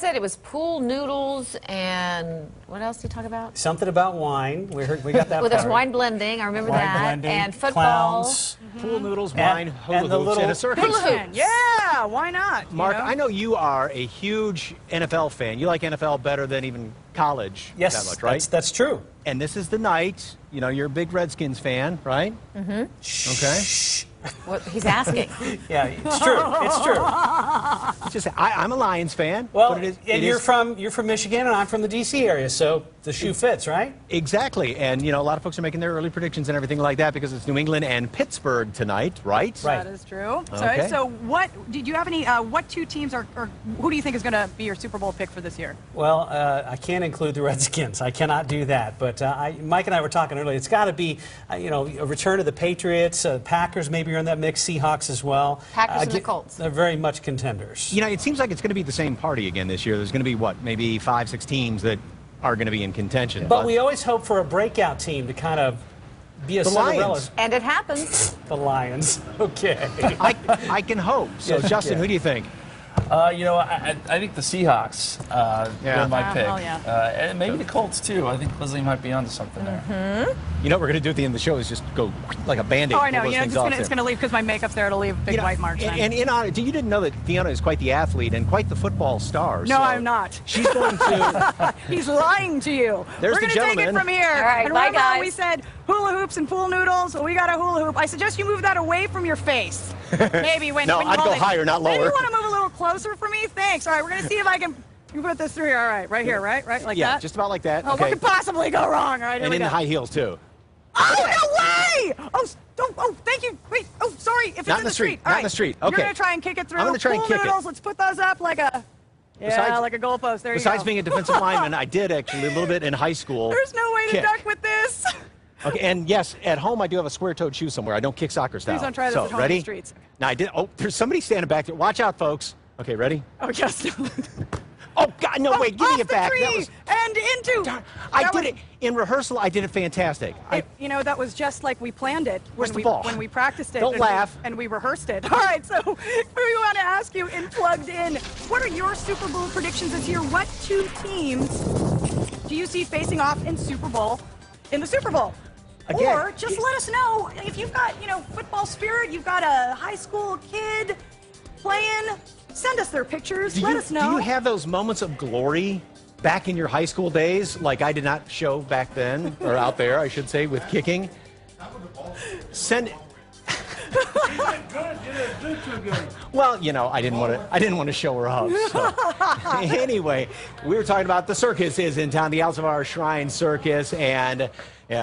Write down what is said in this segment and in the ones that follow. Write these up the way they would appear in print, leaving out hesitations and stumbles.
was it? It was pool noodles and what else did you talk about? Something about wine. We got that Well, there's part. wine blending. I remember Wine that. blending, And football. clowns. Pool noodles, wine, hula the hoops, little and a circus. Hula hoops. Yeah, why not? you Mark, know? I know you are a huge NFL fan. You like NFL better than even college. Yes, that much, right? that's true. And this is the night. You know, you're a big Redskins fan, right? Mm-hmm. Okay. What he's asking. Yeah, it's true. It's true. It's just I'm a Lions fan. Well, but and you're from Michigan, and I'm from the D.C. area, so the shoe fits, right? Exactly. And, you know, a lot of folks are making their early predictions and everything like that because it's New England and Pittsburgh tonight, right? Right. That is true. Okay. So what did you have any? What two teams or who do you think is going to be your Super Bowl pick for this year? Well, I can't include the Redskins. I cannot do that. But Mike and I were talking earlier. It's got to be, you know, a return of the Patriots. Packers maybe are in that mix. Seahawks as well. Packers and the Colts. They're very much contenders. You know, it seems like it's going to be the same party again this year. There's going to be, what, maybe 5, 6 teams that are going to be in contention. But we always hope for a breakout team to kind of be a The Cinderella. Lions. And it happens. The Lions. Okay. I can hope. So, Yes, you Justin, can. who do you think? You know, I think the Seahawks Yeah. are my pick. Oh, yeah. And maybe the Colts, too. I think Leslie might be onto something there. You know what we're going to do at the end of the show is just go like a Band-Aid. Oh, I know. pull those You know, things off it's there. going to leave because my makeup's there. It'll leave big You know, white marks. then. And in honor, you didn't know that Deanna is quite the athlete and quite the football star. No, so I'm not. She's going to. He's lying to you. There's We're the going to take it gentleman. from here. All right, and bye, remember guys. we said hula hoops and pool noodles? Well, we got a hula hoop. I suggest you move that away from your face. Maybe when No, when you I'd hold go it. higher, not Maybe lower. you want to move a little closer for me? Thanks. All right, we're going to see if I can. You put this through here. All right, right here, right like Yeah, that. just about like that. Oh, okay. what could possibly go wrong? All right, here And we in go. the high heels too. Oh, no way! Oh, thank you. Wait, sorry. If it's Not in the street, All not in the street. Okay. You're going to try and kick it through. I'm gonna try and Pool kick it. noodles, let's put those up like a... Yeah, Besides- like a goalpost. There you go. Besides being a defensive lineman, I did actually a little bit in high school. There's no way to kick. duck with this. Okay, and yes, at home I do have a square-toed shoe somewhere. I don't kick soccer style. Please don't try this so, at home in the ready? streets. Now I did. Oh, there's somebody standing back there. Watch out, folks. Okay, ready? Oh, yes. Oh God, no! Wait, give Off me it the back. tree That was. and into. I That did was- it in rehearsal. I did it fantastic. You know, that was just like we planned it Where's when the we ball? when we practiced it. Don't and laugh. and we rehearsed it. All right, so we want to ask you in Plugged In, what are your Super Bowl predictions this year? What two teams do you see facing off in the Super Bowl? Again, Or just let us know if you've got, you know, football spirit, you've got a high school kid playing, send us their pictures, let us know. Do you have those moments of glory back in your high school days, like I did not show back then, or out there, I should say, with kicking? Send it. Well, you know, I didn't want to show her up. So. Anyway, we were talking about the circus is in town, the Alcivar Shrine Circus, and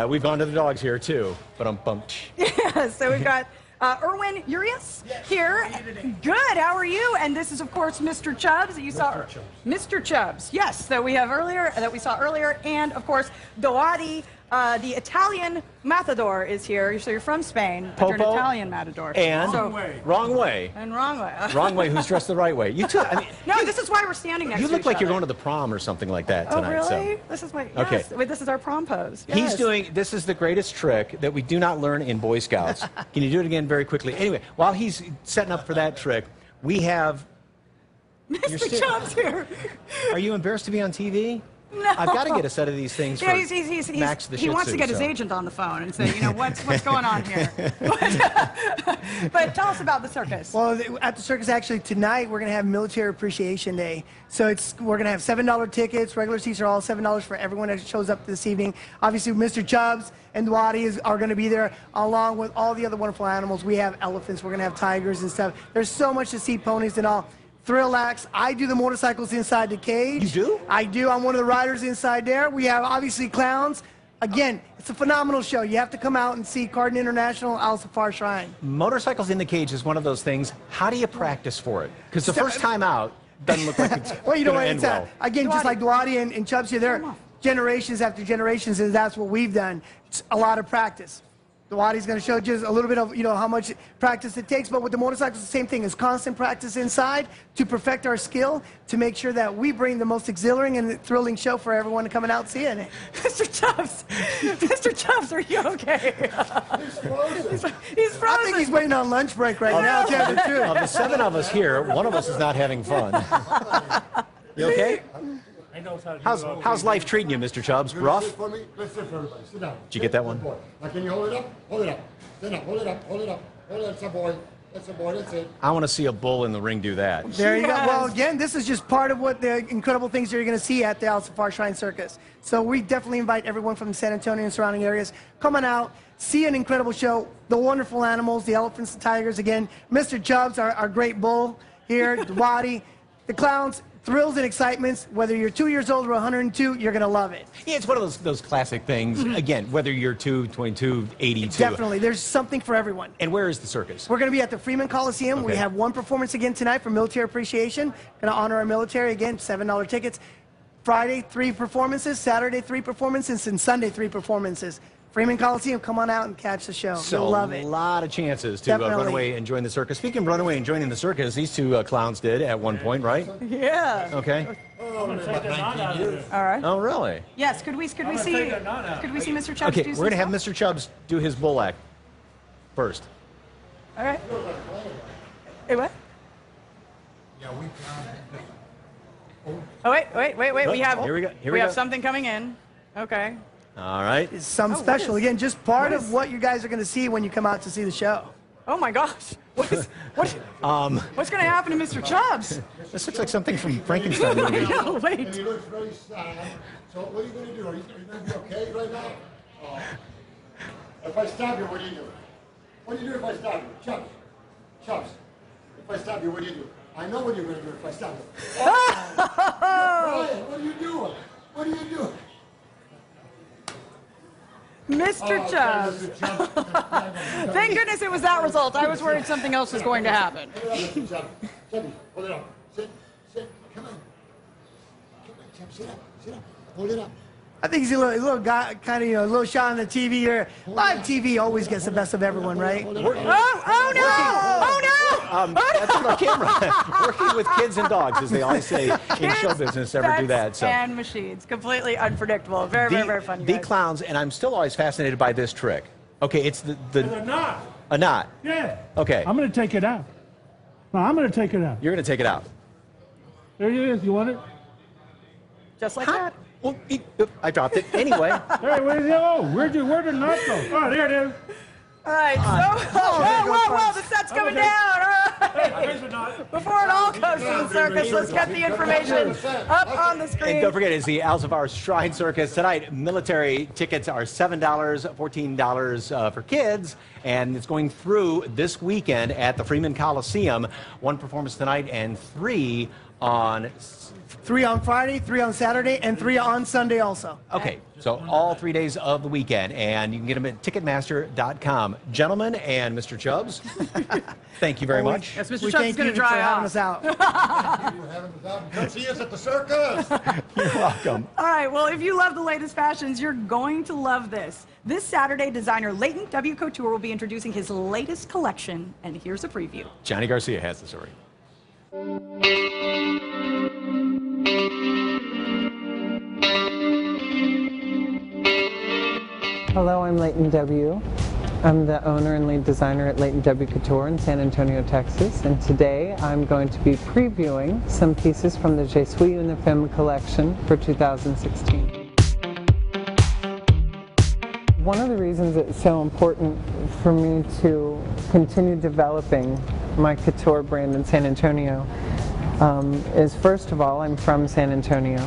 we've gone to the dogs here too. But So we've got Erwin Urias here. Good. How are you? And this is, of course, Mr. Chubbs that you saw. Mr. Chubbs. Yes, that we saw earlier, and of course, Doati, the Italian matador, is here. So you're from Spain, but you're an Popo Italian matador. and So- wrong way. And wrong way. Wrong way. Who's dressed the right way? You too. I mean, No, this is why we're standing next you to look each like you're other. going to the prom or something like that Oh, tonight. really? So. This is my. Okay. Yes. Wait, this is our prom pose. He's Yes. doing, this is the greatest trick that we do not learn in Boy Scouts. Can you do it again very quickly? Anyway, while he's setting up for that trick, we have, Mr. Chubbs here. are you embarrassed to be on TV? No. I've got to get a set of these things You for know, he's, Max the he Shih wants to Tzu, get his so. agent on the phone and say, you know, what's going on here? But tell us about the circus. Well, at the circus, actually, tonight we're going to have Military Appreciation Day. So we're going to have $7 tickets. Regular seats are all $7 for everyone that shows up this evening. Obviously, Mr. Chubbs and Duati are going to be there, along with all the other wonderful animals. We have elephants. We're going to have tigers and stuff. There's so much to see, ponies and all. Thrill acts. I do the motorcycles inside the cage. You do? I do. I'm one of the riders inside there. We have, obviously, clowns. Again, it's a phenomenal show. You have to come out and see Cardin International Alcivar Shrine. Motorcycles in the Cage is one of those things. How do you practice for it? Because the first time out doesn't look like it's Well, you know going what? to end It's well. again, just like Duati and Chubbs here, they're generations after generations, and that's what we've done. It's a lot of practice. Duati's going to show just a little bit of, you know, how much practice it takes. But with the motorcycles, the same thing. It's constant practice inside to perfect our skill, to make sure that we bring the most exhilarating and thrilling show for everyone coming out seeing it. Mr. Chubbs, are you okay? He's frozen. I think he's waiting on lunch break right now, to tell you the truth. Of the 7 of us here, one of us is not having fun. You okay? I know how to How's life treating you, Mr. Chubbs? Rough? Sit for me. Let's sit for everybody. Sit down. Did you get that one? Good boy. Now can you hold it up? Hold it up. Stand up. Hold it up. Hold it up. Hold it up. That's a boy. That's a boy. That's it. I want to see a bull in the ring do that. There you go. Yes. Well, again, this is just part of what the incredible things you're going to see at the Al Safar Shrine Circus. So we definitely invite everyone from San Antonio and surrounding areas, come on out, see an incredible show, the wonderful animals, the elephants, the tigers. Again, Mr. Chubbs, our great bull here, Wadi, the clowns, thrills and excitements. Whether you're 2 years old or 102, you're going to love it. Yeah, it's one of those classic things. Again, whether you're 2, 22, 82. Definitely. There's something for everyone. And where is the circus? We're going to be at the Freeman Coliseum. We Okay. have one performance again tonight for military appreciation. Going to honor our military again, $7 tickets. Friday, 3 performances. Saturday, 3 performances. And Sunday, 3 performances. Freeman Coliseum, come on out and catch the show. So You'll love it. a lot of chances to run Definitely. away and join the circus. Speaking of run away and joining the circus, these two clowns did at one point, right? Yeah. Okay. I'm going to take the knot out of it. All right. Oh, really? Yes. Could we see take that knot out. Mr. Chubbs Okay, do we're some going to have stuff? Mr. Chubbs do his bull act first. All right. Hey, what? Yeah, we Oh, wait. We have Here we go. Here we we have go. something coming in. Okay. All right. It's something Oh, special. Again, just part what of is- what you guys are going to see when you come out to see the show. Oh my gosh. What's going to happen to Mr. Chubbs? This looks like something from Frankenstein movie. Oh, And wait. he looks very sad. So what are you going to do? Are you going to be okay right now? Oh. If I stab you, what do you do? What do you do if I stab you? Chubbs. Chubbs. If I stab you, what do you do? I know what you're going to do if I stab you. Brian, what are you doing? What are you doing? Mr. Chubbs. Mr. Chubbs. Thank goodness it was that result. I was worried something else was going to happen. Hold it up, Mr. Chubbs. Chubby, hold it up. Sit. Come on. Come on, Chubbs. Sit up. Sit up. Hold it up. I think he's a little guy, kind of, a little shot on the TV here. Live TV always gets the best of everyone, right? Oh no! Oh no! That's on the camera. Working with kids and dogs, as they always say in show business, never do that. Pets So and machines. Completely unpredictable. Very fun. you The guys. clowns, and I'm still always fascinated by this trick. Okay, it's The knot. a knot. Yeah. Okay, I'm going to take it out. No, I'm going to take it out. you're going to take it out. There it is. You want it? Just like that. Well, I dropped it anyway. Hey, where'd it go? Where'd the knot go? Oh, there it is. All right. So, whoa! The set's coming Okay. down. All right. Here's the knot. Before it all goes to the circus, let's get the information up on the And screen. don't forget, it's the Al Safar Shrine Circus tonight. Military tickets are $7, $14 for kids, and it's going through this weekend at the Freeman Coliseum. 1 performance tonight and 3 on. 3 on Friday, 3 on Saturday, and 3 on Sunday also. Okay, so all 3 days of the weekend, and you can get them at Ticketmaster.com. Gentlemen and Mr. Chubbs, thank you very much. Yes, Mr. We Chubbs thank is going you to for dry having off. us out. You haven't come see us at the circus. You're welcome. All right, well, if you love the latest fashions, you're going to love this. This Saturday, designer Leighton W. Couture will be introducing his latest collection, and here's a preview. Johnny Garcia has the story. Hello, I'm Leighton W. I'm the owner and lead designer at Leighton W. Couture in San Antonio, Texas, and today I'm going to be previewing some pieces from the Je suis une femme collection for 2016. One of the reasons it's so important for me to continue developing my couture brand in San Antonio is, first of all, I'm from San Antonio.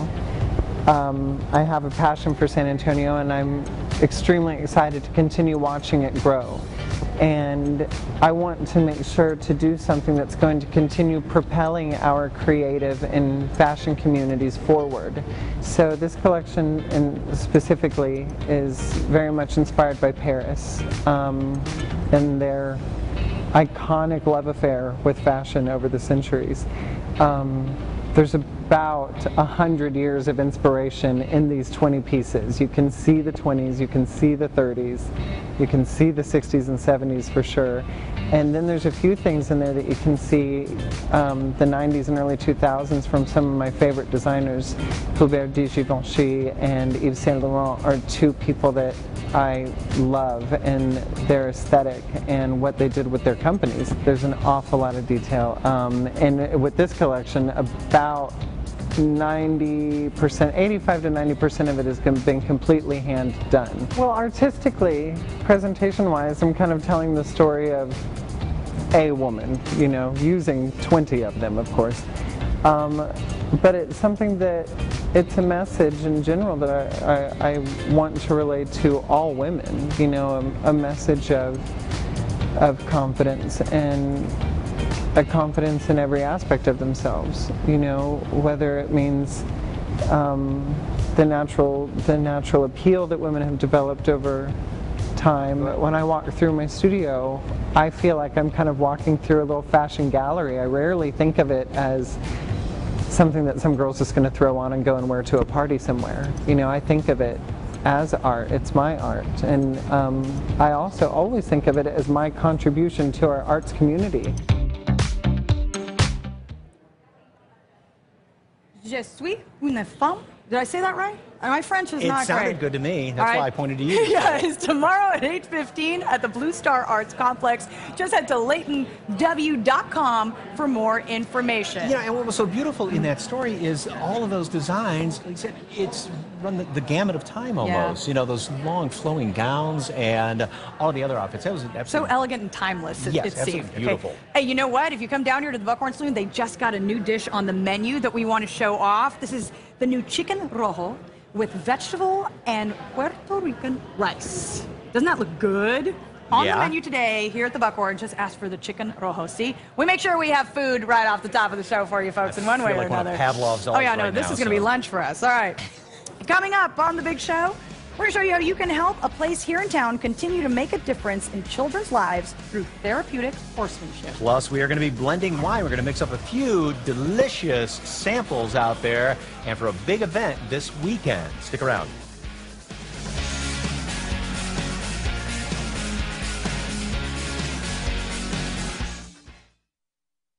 I have a passion for San Antonio, and I'm extremely excited to continue watching it grow. And I want to make sure to do something that's going to continue propelling our creative and fashion communities forward. So this collection specifically is very much inspired by Paris and their iconic love affair with fashion over the centuries. There's about 100 years of inspiration in these 20 pieces. You can see the 20s, you can see the 30s, you can see the 60s and 70s for sure. And then there's a few things in there that you can see the 90s and early 2000s from some of my favorite designers. Hubert de Givenchy and Yves Saint Laurent are 2 people that I love, and their aesthetic and what they did with their companies. There's an awful lot of detail. And with this collection, about 90%, 85 to 90% of it has been completely hand done. Well, artistically, presentation-wise, I'm kind of telling the story of a woman, you know, using 20 of them, of course. But it's something that, it's a message in general that I want to relate to all women, you know, a message of confidence, and a confidence in every aspect of themselves, you know, whether it means the natural appeal that women have developed over time. When I walk through my studio, I feel like I'm kind of walking through a little fashion gallery. I rarely think of it as something that some girl's just going to throw on and go and wear to a party somewhere. You know, I think of it as art. It's my art. And I also always think of it as my contribution to our arts community. Je suis une femme. Did I say that right? My French is not great. It sounded good to me. That's why I pointed to you. Yeah, it's tomorrow at 8:15 at the Blue Star Arts Complex. Just head to LaytonW.com for more information. Yeah, and what was so beautiful in that story is all of those designs, like I said, it's run the gamut of time almost. Yeah. You know, those long flowing gowns and all the other outfits. That was absolutely so elegant and timeless. It seemed beautiful. Okay. Hey, you know what? If you come down here to the Buckhorn Saloon, they just got a new dish on the menu that we want to show off. This is the new chicken rojo with vegetable and Puerto Rican rice. Doesn't that look good? On the menu today here at the Buckhorn, just ask for the chicken rojo. See, we make sure we have food right off the top of the show for you folks in one way or another. Pavlov's oh yeah, no, this is going to be lunch for us. All right. Coming up on the big show, we're going to show you how you can help a place here in town continue to make a difference in children's lives through therapeutic horsemanship. Plus, we are going to be blending wine. We're going to mix up a few delicious samples out there, and for a big event this weekend. Stick around.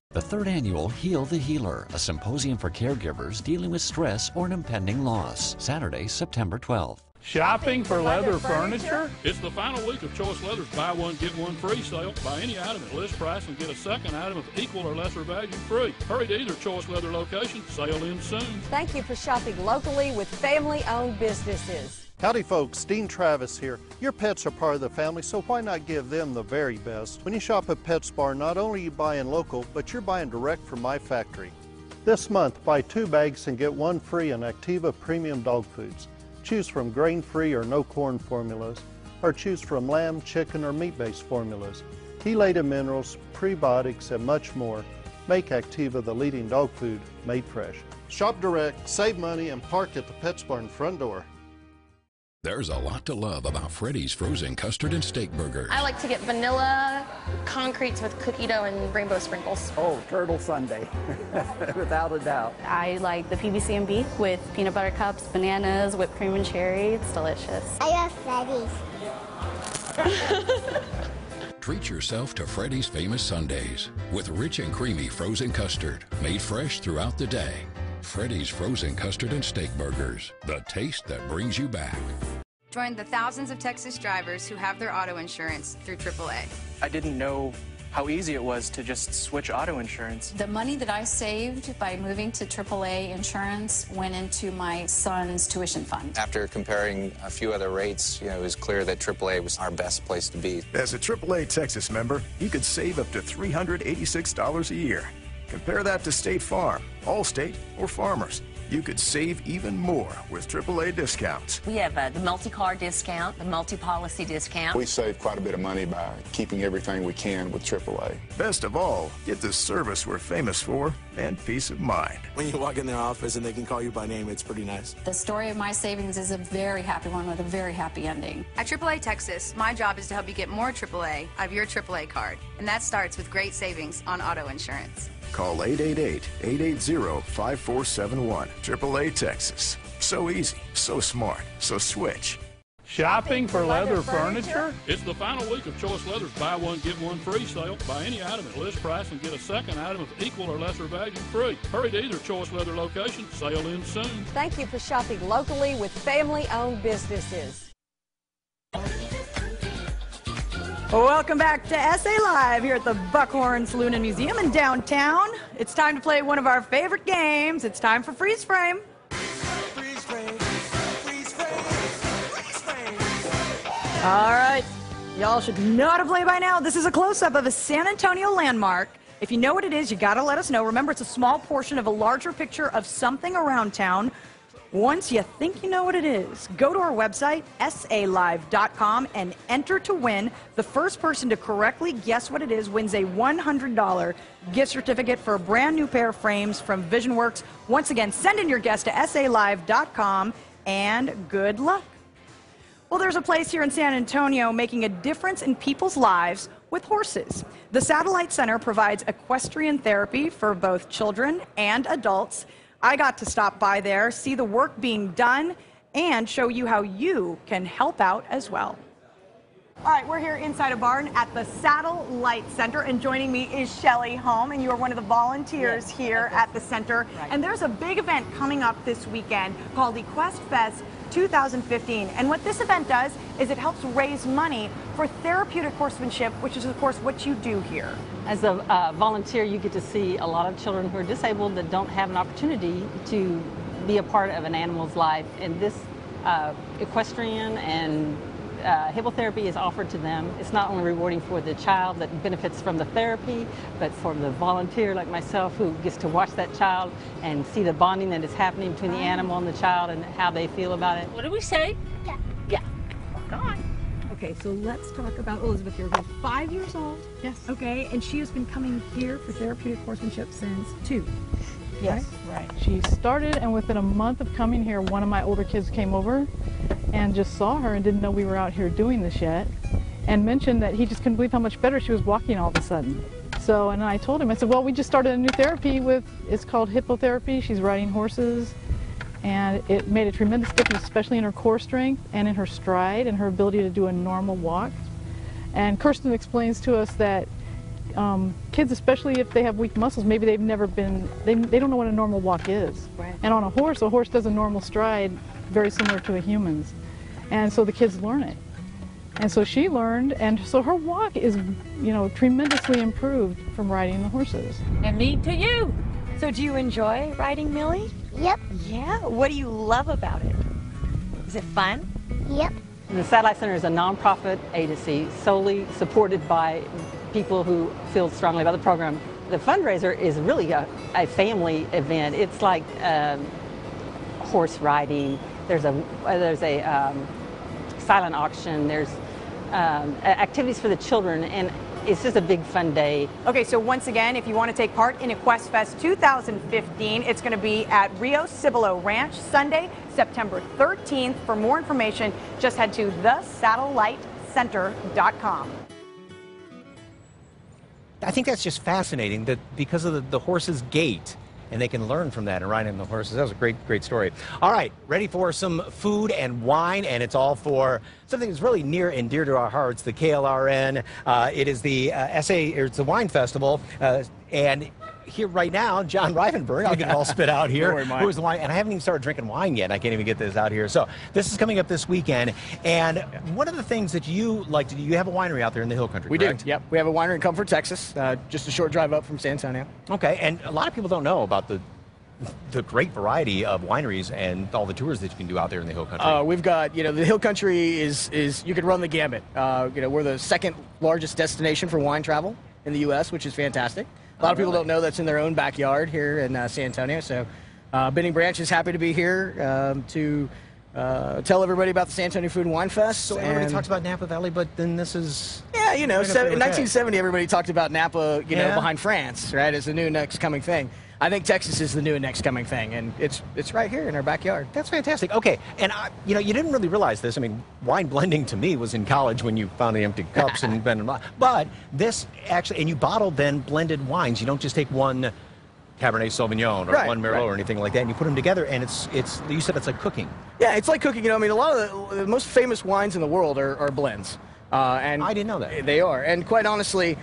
The third annual Heal the Healer, a symposium for caregivers dealing with stress or an impending loss. Saturday, September 12th. Shopping for leather furniture? It's the final week of Choice Leather's buy one, get one free sale. Buy any item at list price and get a second item of equal or lesser value free. Hurry to either Choice Leather location. Sale ends soon. Thank you for shopping locally with family-owned businesses. Howdy folks, Dean Travis here. Your pets are part of the family, so why not give them the very best? When you shop at PetSmart, not only are you buying local, but you're buying direct from my factory. This month, buy 2 bags and get 1 free on Activa Premium Dog Foods. Choose from grain-free or no-corn formulas, or choose from lamb, chicken, or meat-based formulas. Chelated minerals, prebiotics, and much more make Activa the leading dog food made fresh. Shop direct, save money, and park at the PetSmart front door. There's a lot to love about Freddy's frozen custard and steak burgers. I like to get vanilla concretes with cookie dough and rainbow sprinkles. Oh, turtle sundae, without a doubt. I like the PBC and beef with peanut butter cups, bananas, whipped cream and cherry. It's delicious. I love Freddy's. Treat yourself to Freddy's famous sundaes with rich and creamy frozen custard made fresh throughout the day. Freddy's frozen custard and steak burgers, the taste that brings you back. Join the thousands of Texas drivers who have their auto insurance through AAA. I didn't know how easy it was to just switch auto insurance. The money that I saved by moving to AAA insurance went into my son's tuition fund. After comparing a few other rates, it was clear that AAA was our best place to be. As a AAA Texas member, you could save up to $386 a year. Compare that to State Farm, Allstate, or Farmers. You could save even more with AAA discounts. We have the multi-car discount, the multi-policy discount. We save quite a bit of money by keeping everything we can with AAA. Best of all, get the service we're famous for and peace of mind. When you walk in their office and they can call you by name, it's pretty nice. The story of my savings is a very happy one with a very happy ending. At AAA Texas, my job is to help you get more AAA out of your AAA card, and that starts with great savings on auto insurance. Call 888-880-5471. AAA Texas. So easy, so smart, so switch. Shopping for leather furniture? It's the final week of Choice Leather's buy one, get one free sale. Buy any item at list price and get a second item of equal or lesser value free. Hurry to either Choice Leather location. Sale ends soon. Thank you for shopping locally with family-owned businesses. Welcome back to SA Live here at the Buckhorn Saloon and Museum in downtown. It's time to play one of our favorite games. It's time for Freeze Frame. All right, y'all should know how to play by now. This is a close-up of a San Antonio landmark. If you know what it is, you got to let us know. Remember, it's a small portion of a larger picture of something around town. Once you think you know what it is, go to our website, salive.com, and enter to win. The first person to correctly guess what it is wins a $100 gift certificate for a brand new pair of frames from VisionWorks. Once again, send in your guess to salive.com, and good luck. Well, there's a place here in San Antonio making a difference in people's lives with horses. The Satellite Center provides equestrian therapy for both children and adults. I got to stop by there, see the work being done, and show you how you can help out as well. All right, we're here inside a barn at the Satellite Center, and joining me is Shelly Holm, and you are one of the volunteers here at the center. Right. And there's a big event coming up this weekend called EquestFest 2015. And what this event does is it helps raise money for therapeutic horsemanship, which is, of course, what you do here. As a volunteer, you get to see a lot of children who are disabled that don't have an opportunity to be a part of an animal's life. And this equestrian and hippotherapy is offered to them. It's not only rewarding for the child that benefits from the therapy, but for the volunteer like myself who gets to watch that child and see the bonding that is happening between the animal and the child and how they feel about it. What did we say? Yeah. Yeah. Go on. Okay, so let's talk about Elizabeth here, who's 5 years old. Yes. Okay, and she has been coming here for therapeutic horsemanship since 2. Yes, right? She started, and within a month of coming here, one of my older kids came over and just saw her and didn't know we were out here doing this yet, and mentioned that he just couldn't believe how much better she was walking all of a sudden. So, and I told him, I said, well, we just started a new therapy it's called hippotherapy. She's riding horses, and it made a tremendous difference, especially in her core strength and in her stride and her ability to do a normal walk. And Kirsten explains to us that kids, especially if they have weak muscles, maybe they've never been, they don't know what a normal walk is. Right. And on a horse does a normal stride very similar to a human's. And so the kids learn it. And so she learned, and so her walk is, tremendously improved from riding the horses. And me to you. So do you enjoy riding Millie? Yep. Yeah? What do you love about it? Is it fun? Yep. The Satellite Center is a nonprofit agency solely supported by people who feel strongly about the program. The fundraiser is really a family event. It's like horse riding. There's a silent auction. There's activities for the children, and it's just a big fun day. Okay, so once again, if you want to take part in EquestFest 2015, it's going to be at Rio Cibolo Ranch, Sunday, September 13th. For more information, just head to thesatellitecenter.com. I think that's just fascinating that because of the horse's gait, and they can learn from that and ride in the horses. That was a great story. All right, ready for some food and wine, and it's all for something that's really near and dear to our hearts, the KLRN. It is the it's the wine festival, and here right now, John Rivenberg, I'll get it all spit out here, who is the wine, and I haven't even started drinking wine yet. I can't even get this out here. So this is coming up this weekend, and one of the things that you like to do, you have a winery out there in the Hill Country, correct? We do, yep. We have a winery in Comfort, Texas, just a short drive up from San Antonio. Okay, and a lot of people don't know about the great variety of wineries and all the tours that you can do out there in the Hill Country. We've got, the Hill Country is you could run the gamut. We're the second largest destination for wine travel in the U.S., which is fantastic. A lot of people don't know that's in their own backyard here in San Antonio. So Bending Branch is happy to be here to tell everybody about the San Antonio Food and Wine Fest. So everybody talks about Napa Valley, but then this is... Yeah, in 1970, everybody talked about Napa, behind France, right, as the new next coming thing. I think Texas is the new next coming thing, and it's right here in our backyard. That's fantastic. Okay, and you didn't really realize this. I mean, wine blending to me was in college when you found the empty cups and blended. But this actually, and you bottled then blended wines. You don't just take one Cabernet Sauvignon or one Merlot or anything like that, and you put them together, and it's you said it's like cooking. Yeah, it's like cooking. A lot of the most famous wines in the world are blends. And I didn't know that. They are, and quite honestly.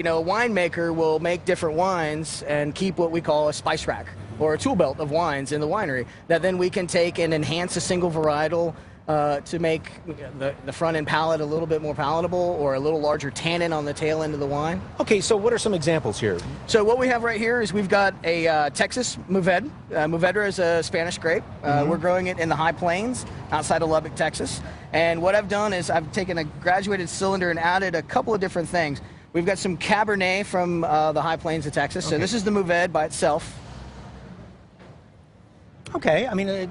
A winemaker will make different wines and keep what we call a spice rack or a tool belt of wines in the winery that then we can take and enhance a single varietal to make the front end palate a little bit more palatable, or a little larger tannin on the tail end of the wine. Okay, so what are some examples here? So what we have right here is we've got a Texas Mourvedre. Mourvedre is a Spanish grape. We're growing it in the High Plains outside of Lubbock, Texas. And what I've done is I've taken a graduated cylinder and added a couple of different things. We've got some Cabernet from the High Plains of Texas. So this is the Mourvedre by itself. Okay, I mean,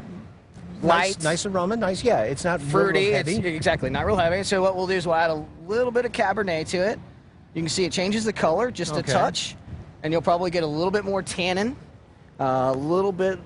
nice aroma, nice. Yeah, it's not fruity. Real heavy. It's exactly not real heavy. So what we'll do is we'll add a little bit of Cabernet to it. You can see it changes the color just a touch, and you'll probably get a little bit more tannin, a little bit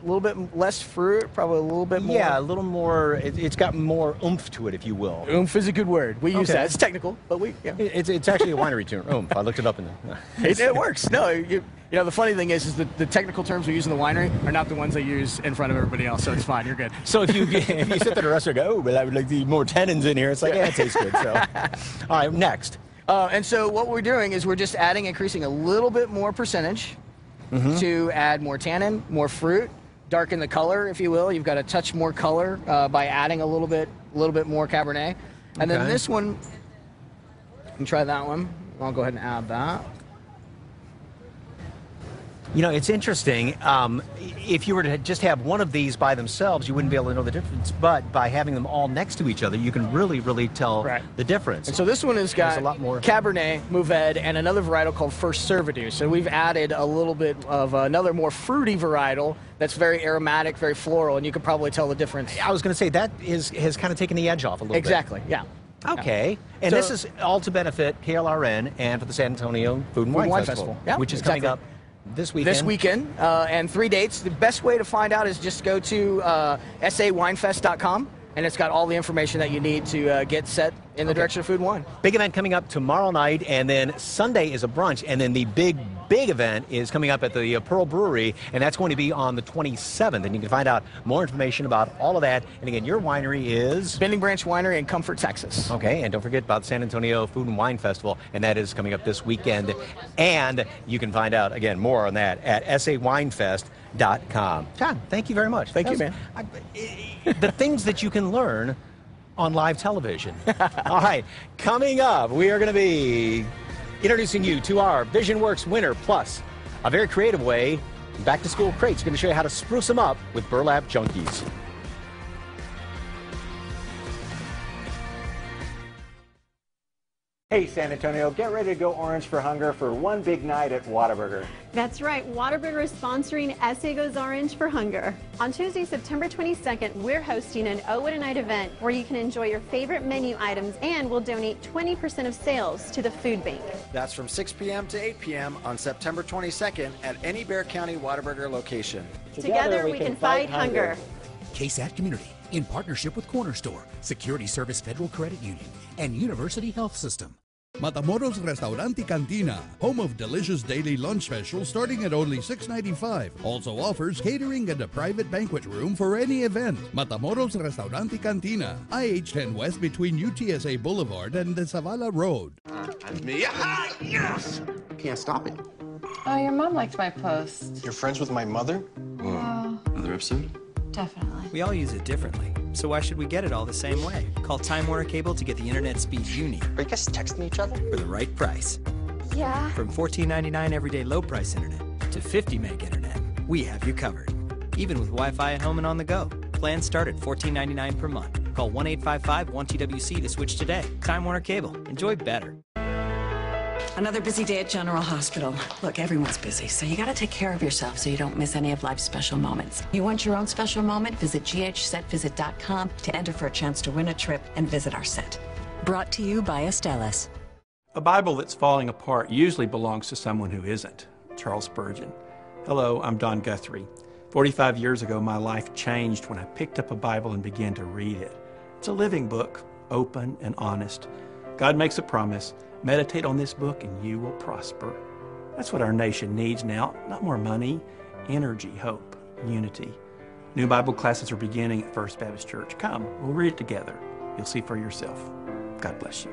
less fruit, probably a little bit more. Yeah, a little more. It's got more oomph to it, if you will. Oomph is a good word. We use that. It's technical, but we. Yeah. It's actually a winery term. Oomph. I looked it up in the. It works. No, you know, the funny thing is that the technical terms we use in the winery are not the ones they use in front of everybody else, so it's fine. You're good. So if you sit there at a restaurant and go, oh, but I would like the more tannins in here, it's like, yeah, it tastes good. So, all right, next. And so what we're doing is we're just increasing a little bit more percentage to add more tannin, more fruit, darken the color, if you will. You've got a touch more color by adding a little bit more Cabernet. And then this one, you can try that one. I'll go ahead and add that. You know, it's interesting. If you were to just have one of these by themselves, you wouldn't be able to know the difference. But by having them all next to each other, you can really tell the difference. And so this one has got a lot more Cabernet, Mourvedre, and another varietal called First Cervidus. So we've added a little bit of another more fruity varietal that's very aromatic, very floral, and you could probably tell the difference. I was going to say that has kind of taken the edge off a little bit. Exactly, yeah. Okay. And this is all to benefit KLRN and for the San Antonio Food and Wine Festival, which is coming up this weekend. And 3 dates. The best way to find out is just go to sawinefest.com, and it's got all the information that you need to get set in the direction of food and wine. Big event coming up tomorrow night, and then Sunday is a brunch, and then the big event is coming up at the Pearl Brewery, and that's going to be on the 27th. And you can find out more information about all of that. And again, your winery is? Bending Branch Winery in Comfort, Texas. Okay, and don't forget about the San Antonio Food and Wine Festival, and that is coming up this weekend. And you can find out, again, more on that at sawinefest.com. John, thank you very much. Thank you, man. The things that you can learn on live television. All right, coming up, we are going to be introducing you to our VisionWorks winner, plus a very creative way, Back to School Crates going to show you how to spruce them up with burlap junkies. Hey San Antonio, get ready to go orange for hunger for one big night at Whataburger. That's right, Whataburger is sponsoring SA Goes Orange for Hunger. On Tuesday, September 22nd, we're hosting an O at a Night event where you can enjoy your favorite menu items, and we'll donate 20% of sales to the food bank. That's from 6 p.m. to 8 p.m. on September 22nd at any Bexar County Whataburger location. Together we can fight hunger. KSAT Community, in partnership with Corner Store, Security Service Federal Credit Union, and University Health System. Matamoros Restaurant y Cantina, home of delicious daily lunch specials starting at only $6.95. Also offers catering and a private banquet room for any event. Matamoros Restaurant y Cantina, IH-10 West between UTSA Boulevard and the Zavala Road. And me, aha, yes! Can't stop it. Oh, your mom liked my post. You're friends with my mother? Another episode? Definitely. We all use it differently, so why should we get it all the same way? Call Time Warner Cable to get the internet speed you need. Are you guys texting each other? For the right price. Yeah. From $14.99 everyday low price internet to 50 meg internet, we have you covered. Even with Wi-Fi at home and on the go. Plans start at $14.99 per month. Call 1-855-1TWC to switch today. Time Warner Cable. Enjoy better. Another busy day at General Hospital. Look, everyone's busy, so you gotta take care of yourself so you don't miss any of life's special moments. You want your own special moment? Visit ghsetvisit.com to enter for a chance to win a trip and visit our set. Brought to you by Estellas. A Bible that's falling apart usually belongs to someone who isn't. Charles Spurgeon. Hello, I'm Don Guthrie. 45 years ago, my life changed when I picked up a Bible and began to read it. It's a living book, open and honest. God makes a promise. Meditate on this book and you will prosper. That's what our nation needs now. Not more money, energy, hope, unity. New Bible classes are beginning at First Baptist Church. Come, we'll read it together. You'll see for yourself. God bless you.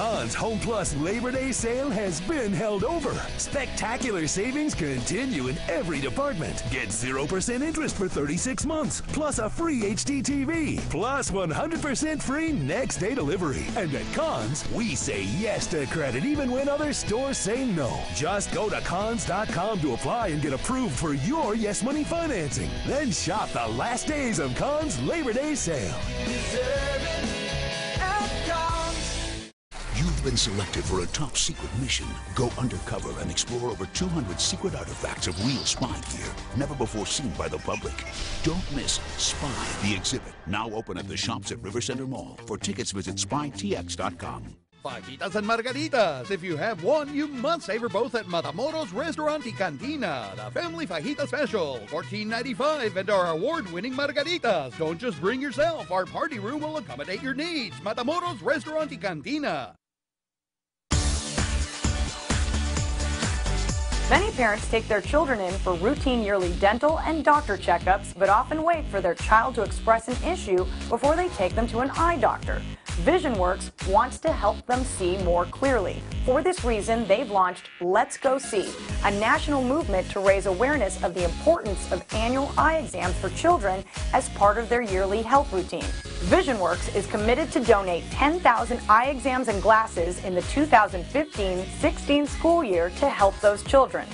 Conn's Home Plus Labor Day sale has been held over. Spectacular savings continue in every department. Get 0% interest for 36 months, plus a free HD TV, plus 100% free next day delivery. And at Conn's, we say yes to credit even when other stores say no. Just go to Cons.com to apply and get approved for your Yes Money financing. Then shop the last days of Conn's Labor Day sale. You've been selected for a top secret mission. Go undercover and explore over 200 secret artifacts of real spy gear, never before seen by the public. Don't miss Spy the Exhibit, now open at the shops at River Center Mall. For tickets, visit spytx.com. Fajitas and margaritas. If you have one, you must savor both at Matamoros Restaurant y Cantina. The Family Fajita Special, $14.95, and our award-winning margaritas. Don't just bring yourself. Our party room will accommodate your needs. Matamoros Restaurant y Cantina. Many parents take their children in for routine yearly dental and doctor checkups, but often wait for their child to express an issue before they take them to an eye doctor. VisionWorks wants to help them see more clearly. For this reason, they've launched Let's Go See, a national movement to raise awareness of the importance of annual eye exams for children as part of their yearly health routine. VisionWorks is committed to donate 10,000 eye exams and glasses in the 2015-16 school year to help those children.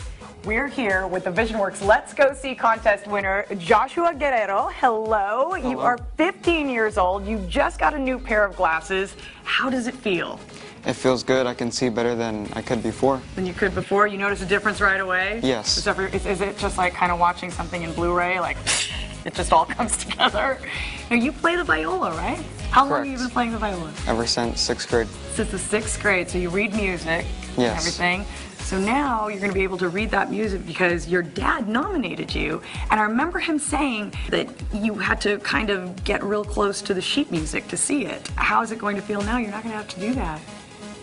We're here with the VisionWorks Let's Go See contest winner, Joshua Guerrero. Hello. You are 15 years old. You just got a new pair of glasses. How does it feel? It feels good. I can see better than I could before. Than you could before? You notice a difference right away? Yes. Is it just like kind of watching something in Blu-ray? Like, it just all comes together? Now, you play the viola, right? How long have you been playing the viola? Ever since 6th grade. Since the 6th grade. So you read music and everything. So now you're going to be able to read that music because your dad nominated you. And I remember him saying that you had to kind of get real close to the sheet music to see it. How is it going to feel now? You're not going to have to do that.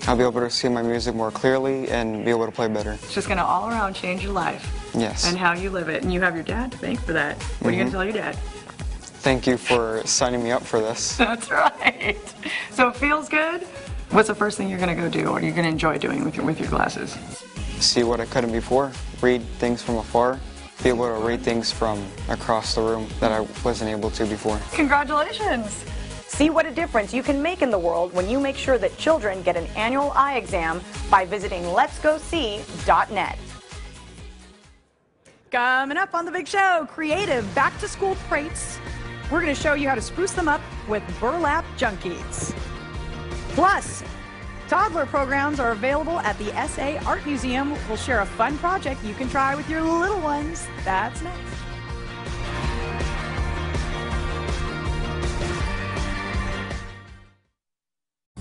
I'll be able to see my music more clearly and be able to play better. It's just going to all around change your life. Yes. And how you live it. And you have your dad to thank for that. What are you going to tell your dad? Thank you for signing me up for this. That's right. So it feels good? What's the first thing you're going to go do? What are you going to enjoy doing with your glasses? See what I couldn't before, read things from afar, be able to read things from across the room that I wasn't able to before. Congratulations! See what a difference you can make in the world when you make sure that children get an annual eye exam by visiting letsgosee.net. Coming up on The Big Show, creative back-to-school crates. We're going to show you how to spruce them up with burlap junkies. Plus, toddler programs are available at the SA Art Museum. We'll share a fun project you can try with your little ones. That's next.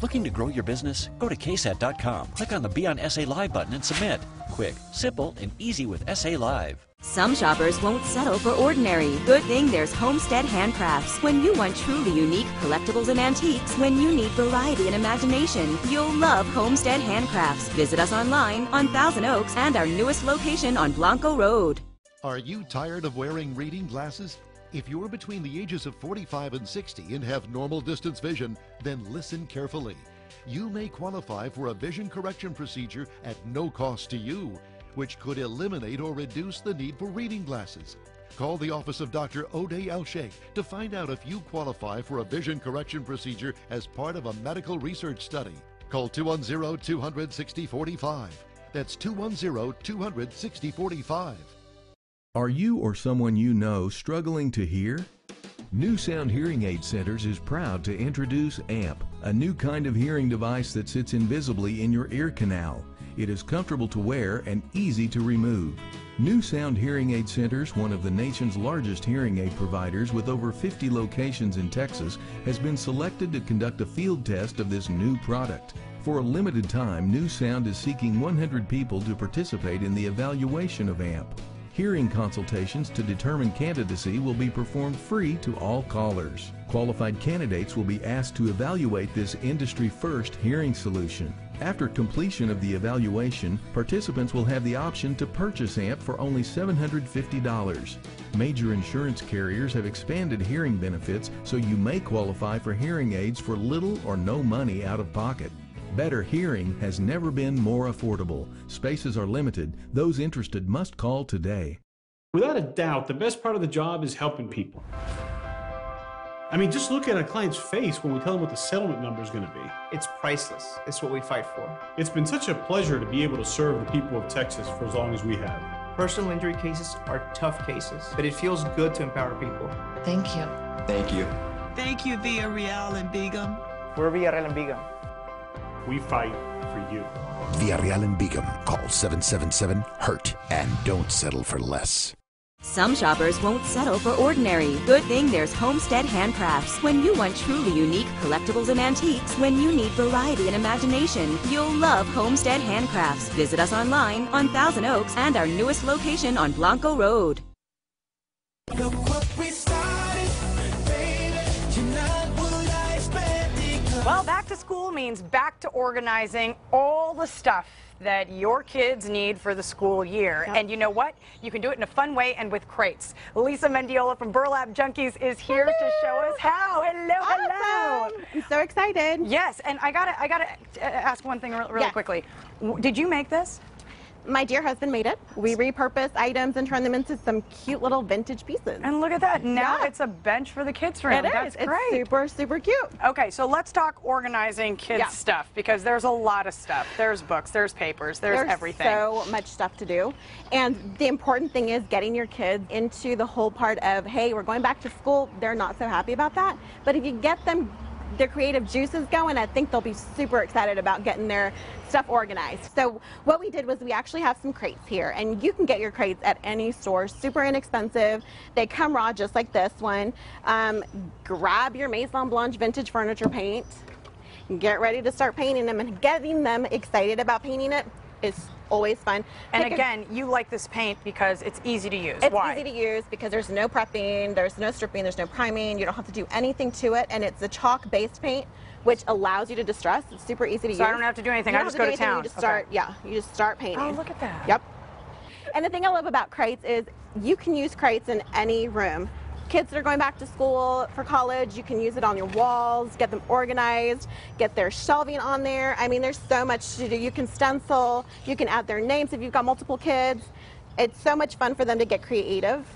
Looking to grow your business? Go to ksat.com. Click on the Be on SA Live button and submit. Quick, simple, and easy with SA Live. Some shoppers won't settle for ordinary. Good thing there's Homestead Handcrafts. When you want truly unique collectibles and antiques, when you need variety and imagination, you'll love Homestead Handcrafts. Visit us online on Thousand Oaks and our newest location on Blanco Road. Are you tired of wearing reading glasses? If you're between the ages of 45 and 60 and have normal distance vision, then listen carefully. You may qualify for a vision correction procedure at no cost to you, which could eliminate or reduce the need for reading glasses. Call the office of Dr. O'Day Al-Sheikh to find out if you qualify for a vision correction procedure as part of a medical research study. Call 210-200-6045. That's 210-200-6045. Are you or someone you know struggling to hear? New Sound Hearing Aid Centers is proud to introduce AMP, a new kind of hearing device that sits invisibly in your ear canal. It is comfortable to wear and easy to remove. New Sound Hearing Aid Centers, one of the nation's largest hearing aid providers with over 50 locations in Texas, has been selected to conduct a field test of this new product. For a limited time, New Sound is seeking 100 people to participate in the evaluation of AMP. Hearing consultations to determine candidacy will be performed free to all callers. Qualified candidates will be asked to evaluate this industry-first hearing solution. After completion of the evaluation, participants will have the option to purchase AMP for only $750. Major insurance carriers have expanded hearing benefits, so you may qualify for hearing aids for little or no money out of pocket. Better hearing has never been more affordable. Spaces are limited. Those interested must call today. Without a doubt, the best part of the job is helping people. I mean, just look at a client's face when we tell them what the settlement number is going to be. It's priceless. It's what we fight for. It's been such a pleasure to be able to serve the people of Texas for as long as we have. Personal injury cases are tough cases, but it feels good to empower people. Thank you. Thank you. Thank you, Villarreal and Begum. We're Villarreal and Begum. We fight for you. Villarreal and Begum. Call 777-HURT and don't settle for less. Some shoppers won't settle for ordinary. Good thing there's Homestead Handcrafts. When you want truly unique collectibles and antiques, when you need variety and imagination, you'll love Homestead Handcrafts. Visit us online on Thousand Oaks and our newest location on Blanco Road. Look what we started, baby. You're not what I expected. Well, back to school means back to organizing all the stuff that your kids need for the school year. Yep. And you know what? You can do it in a fun way and with crates. Lisa Mendiola from Burlap Junkies is here to show us how. Hello, hello. I'm so excited. Yes, and I gotta ask one thing really quickly. Did you make this? My dear husband made it. We repurpose items and turn them into some cute little vintage pieces. And look at that. Now it's a bench for the kids' room. That's great. It's super, super cute. Okay, so let's talk organizing kids' stuff, because there's a lot of stuff. There's books, there's papers, there's everything. So much stuff to do. And the important thing is getting your kids into the whole part of, hey, we're going back to school. They're not so happy about that. But if you get them their creative juices going, I think they'll be super excited about getting their stuff organized. So what we did was we actually have some crates here, and you can get your crates at any store, super inexpensive. They come raw just like this one. Grab your Maison Blanche vintage furniture paint, get ready to start painting them, and getting them excited about painting it is always fun. And again, you like this paint because it's easy to use. It's easy to use because there's no prepping, there's no stripping, there's no priming, you don't have to do anything to it, and it's a chalk-based paint, which allows you to distress. It's super easy to use. So I don't have to do anything, I just go to town. You just start, you just start painting. Oh, look at that. Yep. And the thing I love about crates is you can use crates in any room. Kids that are going back to school for college, you can use it on your walls, get them organized, get their shelving on there. I mean, there's so much to do. You can stencil, you can add their names if you've got multiple kids. It's so much fun for them to get creative.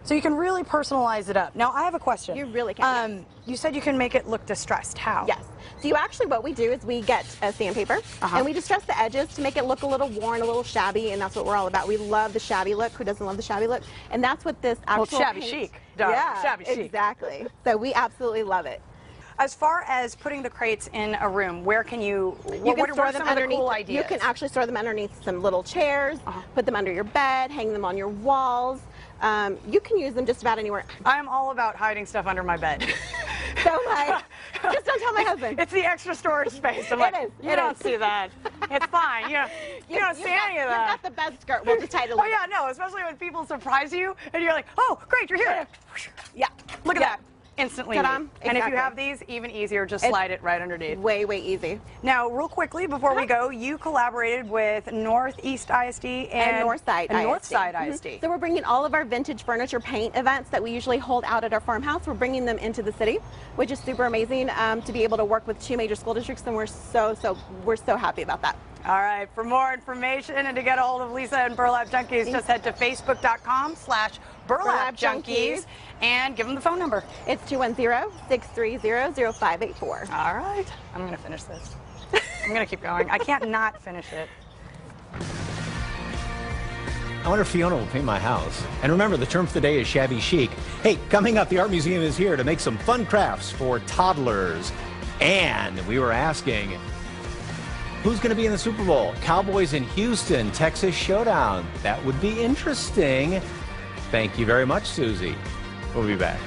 So you can really personalize it up. Now, I have a question. You really can. Yes. You said you can make it look distressed. How? Yes. So you actually, what we do is we get a sandpaper, and we distress the edges to make it look a little worn, a little shabby, and that's what we're all about. We love the shabby look. Who doesn't love the shabby look? And that's what this actual shabby paint, chic. Yeah, Shabby chic. Exactly. So we absolutely love it. As far as putting the crates in a room, where can you You can store what are them some of the underneath. cool ideas? You can actually store them underneath some little chairs, put them under your bed, hang them on your walls. You can use them just about anywhere. I'm all about hiding stuff under my bed. So just don't tell my husband. It's the extra storage space. I'm like, you don't see that. It's fine. You don't see any of that. You've got the bed skirt. We'll just hide it a little. Oh yeah, no, especially when people surprise you and you're like, oh, great, you're here. Yeah. Look at that. Instantly. Ta-da. And if you Exactly. have these, even easier, just slide it right underneath. Way, way easy. Now, real quickly, before we go, you collaborated with Northeast ISD and Northside ISD. So we're bringing all of our vintage furniture paint events that we usually hold out at our farmhouse. We're bringing them into the city, which is super amazing to be able to work with 2 major school districts, and we're so happy about that. All right, for more information and to get a hold of Lisa and Burlap Junkies, just head to facebook.com/Burlap Junkies and give them the phone number. It's 210-630-0584. All right, I'm going to finish this. I'm going to keep going. I can't not finish it. I wonder if Fiona will paint my house. And remember, the term for the day is shabby chic. Hey, coming up, the Art Museum is here to make some fun crafts for toddlers. And we were asking, who's going to be in the Super Bowl? Cowboys in Houston, Texas Showdown. That would be interesting. Thank you very much, Susie. We'll be back.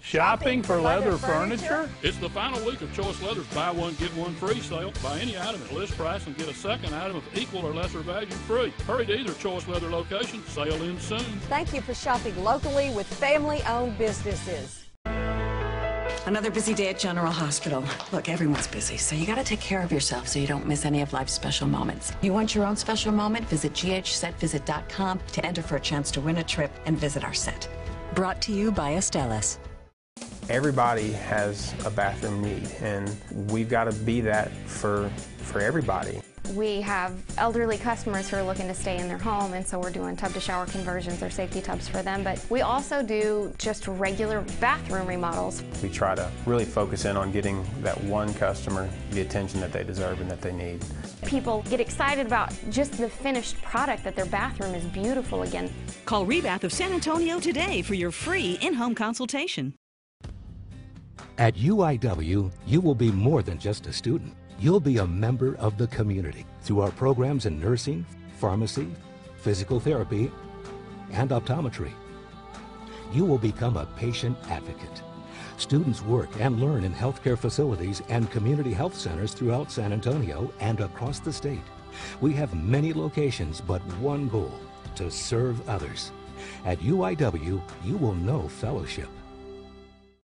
Shopping for leather furniture? It's the final week of Choice Leather's buy one, get one free sale. Buy any item at list price and get a second item of equal or lesser value free. Hurry to either Choice Leather location. Sale ends soon. Thank you for shopping locally with family-owned businesses. Another busy day at General Hospital. Look, everyone's busy, so you gotta take care of yourself so you don't miss any of life's special moments. You want your own special moment? Visit ghsetvisit.com to enter for a chance to win a trip and visit our set. Brought to you by Estellas. Everybody has a bathroom need, and we've got to be that for everybody. We have elderly customers who are looking to stay in their home, and so we're doing tub-to-shower conversions or safety tubs for them. But we also do just regular bathroom remodels. We try to really focus in on getting that one customer the attention that they deserve and that they need. People get excited about just the finished product, that their bathroom is beautiful again. Call Rebath of San Antonio today for your free in-home consultation. At UIW, you will be more than just a student. You'll be a member of the community through our programs in nursing, pharmacy, physical therapy, and optometry. You will become a patient advocate. Students work and learn in healthcare facilities and community health centers throughout San Antonio and across the state. We have many locations, but one goal: to serve others. At UIW, you will know fellowship.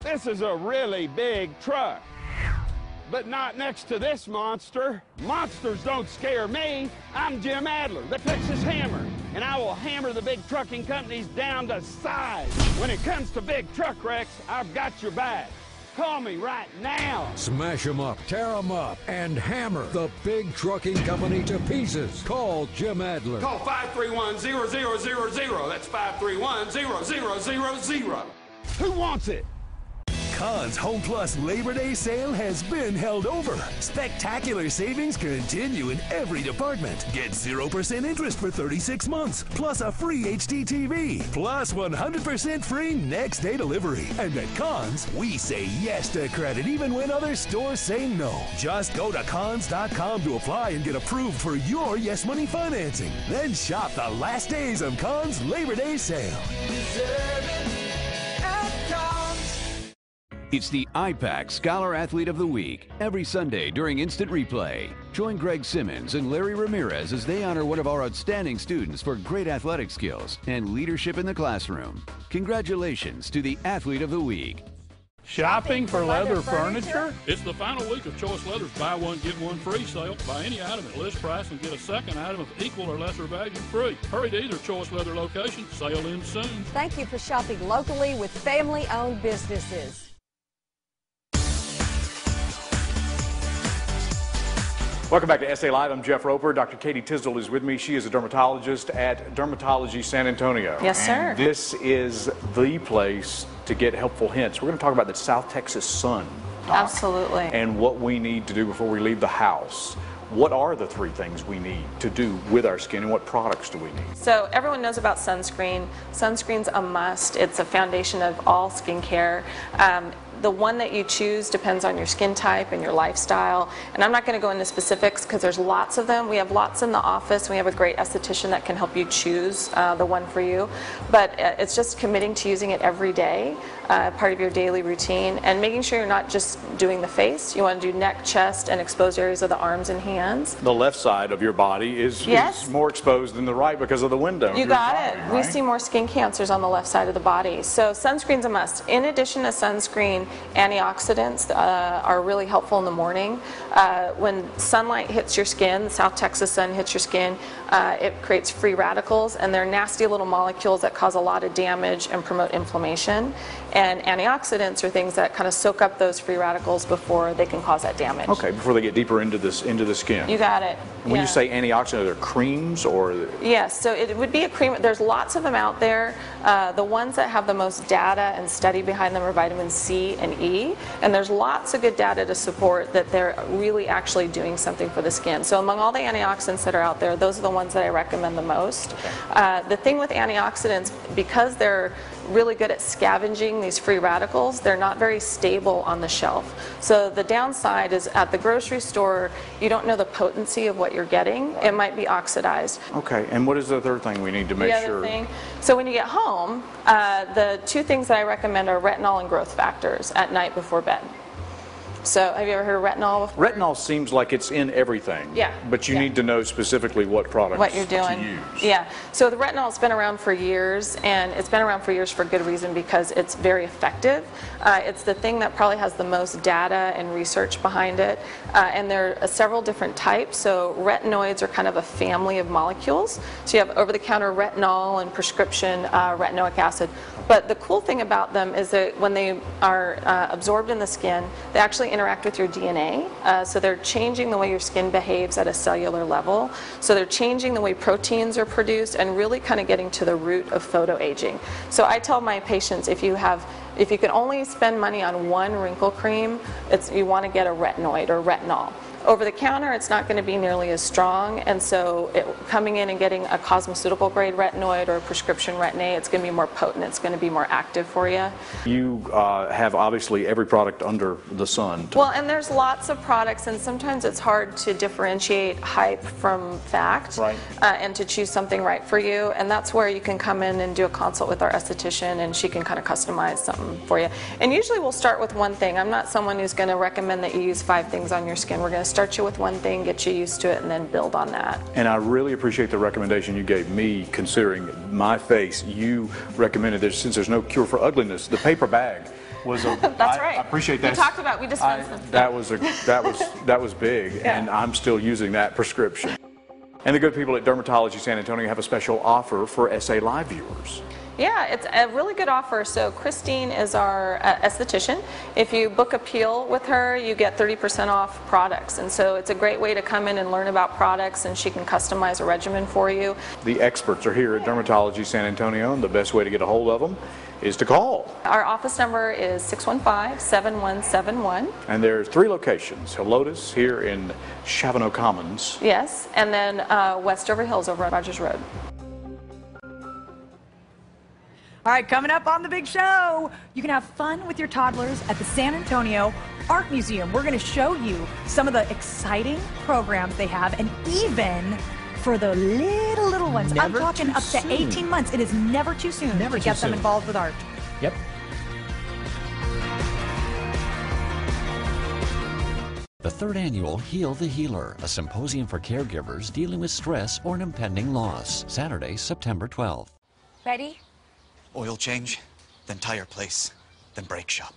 This is a really big truck, but not next to this monster. Monsters don't scare me. I'm Jim Adler, the Texas Hammer, and I will hammer the big trucking companies down to size. When it comes to big truck wrecks, I've got your back. Call me right now. Smash them up, tear them up, and hammer the big trucking company to pieces. Call Jim Adler. Call 531-0000. That's 531-0000. Who wants it? Conn's Home Plus Labor Day sale has been held over. Spectacular savings continue in every department. Get 0% interest for 36 months, plus a free HD TV, plus 100% free next day delivery. And at Conn's, we say yes to credit even when other stores say no. Just go to Cons.com to apply and get approved for your Yes Money financing. Then shop the last days of Conn's Labor Day sale. It's the IPAC Scholar Athlete of the Week, every Sunday during Instant Replay. Join Greg Simmons and Larry Ramirez as they honor one of our outstanding students for great athletic skills and leadership in the classroom. Congratulations to the Athlete of the Week. Shopping for leather furniture? It's the final week of Choice Leather's buy one, get one free sale. Buy any item at list price and get a second item of equal or lesser value free. Hurry to either Choice Leather location. Sale ends soon. Thank you for shopping locally with family-owned businesses. Welcome back to SA Live. I'm Jeff Roper. Dr. Katie Tisdall is with me. She is a dermatologist at Dermatology San Antonio. Yes, sir. And this is the place to get helpful hints. We're going to talk about the South Texas sun, Doc, absolutely, and what we need to do before we leave the house. What are the three things we need to do with our skin, and what products do we need? So everyone knows about sunscreen. Sunscreen's a must. It's a foundation of all skincare. The one that you choose depends on your skin type and your lifestyle. And I'm not going to go into specifics because there's lots of them. We have lots in the office. We have a great esthetician that can help you choose the one for you. But it's just committing to using it every day, part of your daily routine, and making sure you're not just doing the face. You want to do neck, chest, and exposed areas of the arms and hands. The left side of your body is more exposed than the right because of the window. You got it. Right? We see more skin cancers on the left side of the body. So sunscreen's a must. In addition to sunscreen, antioxidants are really helpful in the morning. When sunlight hits your skin, the South Texas sun hits your skin, it creates free radicals, and they're nasty little molecules that cause a lot of damage and promote inflammation. And antioxidants are things that kind of soak up those free radicals before they can cause that damage. Okay, before they get deeper into the skin. You got it. When you say antioxidant, are there creams or? Yes, so it would be a cream. There's lots of them out there. The ones that have the most data and study behind them are vitamin C and E, and there's lots of good data to support that they're really actually doing something for the skin. So among all the antioxidants that are out there, those are the ones that I recommend the most. The thing with antioxidants, because they're really good at scavenging these free radicals, they're not very stable on the shelf. So the downside is at the grocery store, you don't know the potency of what you're getting. It might be oxidized. Okay, and what is the third thing we need to make sure? Thing, so when you get home, the two things that I recommend are retinol and growth factors at night before bed. So have you ever heard of retinol before? Retinol seems like it's in everything. Yeah. But you need to know specifically what products what you're doing. to use. Yeah. So the retinol's been around for years, and it's been around for years for good reason, because it's very effective. It's the thing that probably has the most data and research behind it, and there are several different types. So retinoids are kind of a family of molecules. So you have over-the-counter retinol and prescription retinoic acid. But the cool thing about them is that when they are absorbed in the skin, they actually interact with your DNA. So they're changing the way your skin behaves at a cellular level. So they're changing the way proteins are produced and really kind of getting to the root of photoaging. So I tell my patients, if you can only spend money on one wrinkle cream, you want to get a retinoid or retinol. Over the counter, it's not going to be nearly as strong, and so coming in and getting a cosmeceutical grade retinoid or a prescription retin-A, it's going to be more potent, it's going to be more active for you. You have obviously every product under the sun. Well, and there's lots of products, and sometimes it's hard to differentiate hype from fact, right. And to choose something right for you, and that's where you can come in and do a consult with our esthetician, and she can kind of customize something for you. And usually we'll start with one thing. I'm not someone who's going to recommend that you use 5 things on your skin. We're going to start you with one thing, get you used to it, and then build on that. And I really appreciate the recommendation you gave me, considering my face. You recommended that since there's no cure for ugliness, the paper bag was a. That's right. I appreciate that. We talked about, we dispensed them. That was big, Yeah. and I'm still using that prescription. And the good people at Dermatology San Antonio have a special offer for SA Live viewers. Yeah, it's a really good offer. So Christine is our esthetician. If you book a peel with her, you get 30% off products. And so it's a great way to come in and learn about products, and she can customize a regimen for you. The experts are here at Dermatology San Antonio, and the best way to get a hold of them is to call. Our office number is 615-7171. And there's 3 locations. Helotes here in Chavano Commons. Yes, and then Westover Hills over on Rogers Road. All right, coming up on The Big Show, you can have fun with your toddlers at the San Antonio Art Museum. We're going to show you some of the exciting programs they have, and even for the little ones. I'm talking up to 18 months. It is never too soon to get them involved with art. Yep. The 3rd annual Heal the Healer, a symposium for caregivers dealing with stress or an impending loss. Saturday, September 12th. Ready? Oil change, then tire place, then brake shop.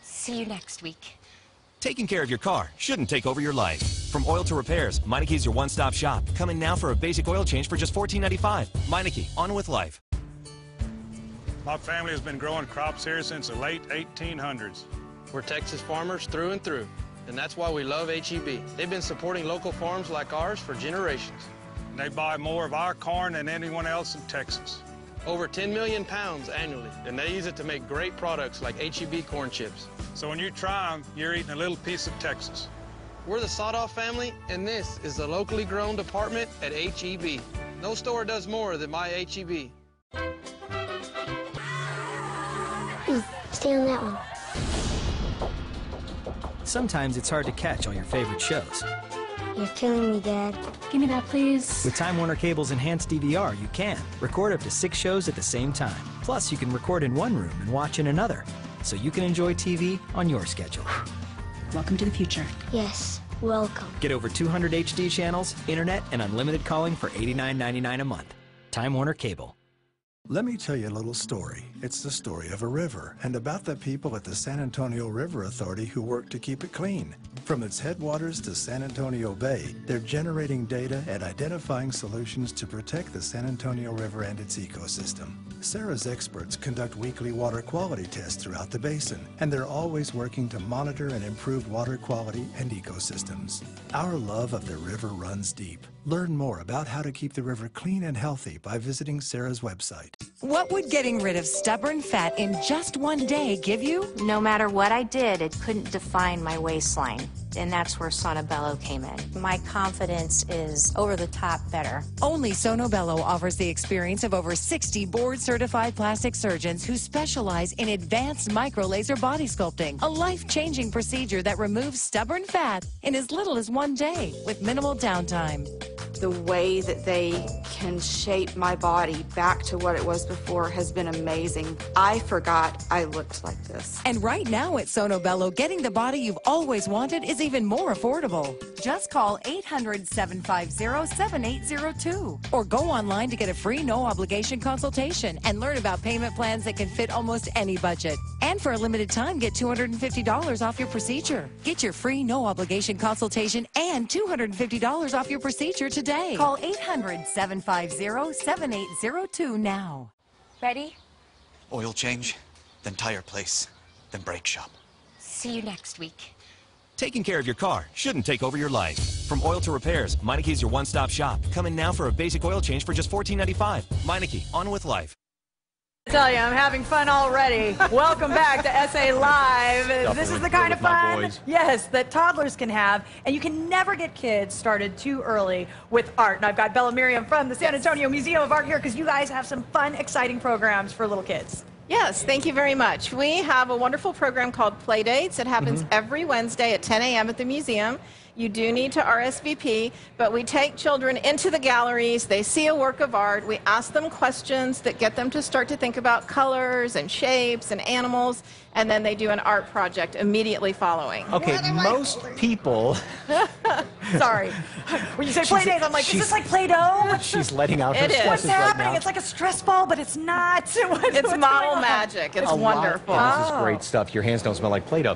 See you next week. Taking care of your car shouldn't take over your life. From oil to repairs, Meineke is your one-stop shop. Come in now for a basic oil change for just $14.95. Meineke, on with life. My family has been growing crops here since the late 1800s. We're Texas farmers through and through, and that's why we love HEB. They've been supporting local farms like ours for generations. They buy more of our corn than anyone else in Texas. Over 10 million pounds annually, and they use it to make great products like HEB corn chips. So when you try them, you're eating a little piece of Texas. We're the Sawdoff family, and this is the locally grown department at HEB. No store does more than my HEB. Stay on that one. Sometimes it's hard to catch all your favorite shows. You're killing me, Dad. Give me that, please. With Time Warner Cable's enhanced DVR, you can record up to 6 shows at the same time. Plus, you can record in one room and watch in another, so you can enjoy TV on your schedule. Welcome to the future. Yes, welcome. Get over 200 HD channels, internet, and unlimited calling for $89.99 a month. Time Warner Cable. Let me tell you a little story. It's the story of a river and about the people at the San Antonio River Authority who work to keep it clean. From its headwaters to San Antonio Bay, they're generating data and identifying solutions to protect the San Antonio River and its ecosystem. Sarah's experts conduct weekly water quality tests throughout the basin, and they're always working to monitor and improve water quality and ecosystems. Our love of the river runs deep. Learn more about how to keep the river clean and healthy by visiting Sarah's website. What would getting rid of stubborn fat in just one day give you? No matter what I did, it couldn't define my waistline. And that's where Sonobello came in. My confidence is over the top better. Only Sonobello offers the experience of over 60 board-certified plastic surgeons who specialize in advanced microlaser body sculpting, a life-changing procedure that removes stubborn fat in as little as one day with minimal downtime. the way that they can shape my body back to what it was before has been amazing. I forgot I looked like this. And right now at Sono Bello, getting the body you've always wanted is even more affordable. Just call 800-750-7802 or go online to get a free no-obligation consultation and learn about payment plans that can fit almost any budget. And for a limited time, get $250 off your procedure. Get your free no-obligation consultation and $250 off your procedure today. Call 800-750-7802 now. Ready? Oil change, then tire place, then brake shop. See you next week. Taking care of your car shouldn't take over your life. From oil to repairs, Meineke's your one-stop shop. Come in now for a basic oil change for just $14.95. Meineke, on with life. I tell you, I'm having fun already. Welcome back to SA Live. This is the kind of fun, yes, that toddlers can have, and you can never get kids started too early with art. And I've got Bella Miriam from the San Antonio Museum of Art here because you guys have some fun, exciting programs for little kids. Yes, thank you very much. We have a wonderful program called Playdates. It happens every Wednesday at 10 a.m. at the museum. You do need to RSVP, but we take children into the galleries. They see a work of art. We ask them questions that get them to start to think about colors and shapes and animals, and then they do an art project immediately following. Okay, most people... Sorry. When you say Playdates, I'm like, is this like Play-Doh? She's letting out her It is. stresses What's happening? right now. It's like a stress ball, but it's not. It's model magic. It's wonderful. This is great stuff. Your hands don't smell like Play-Doh.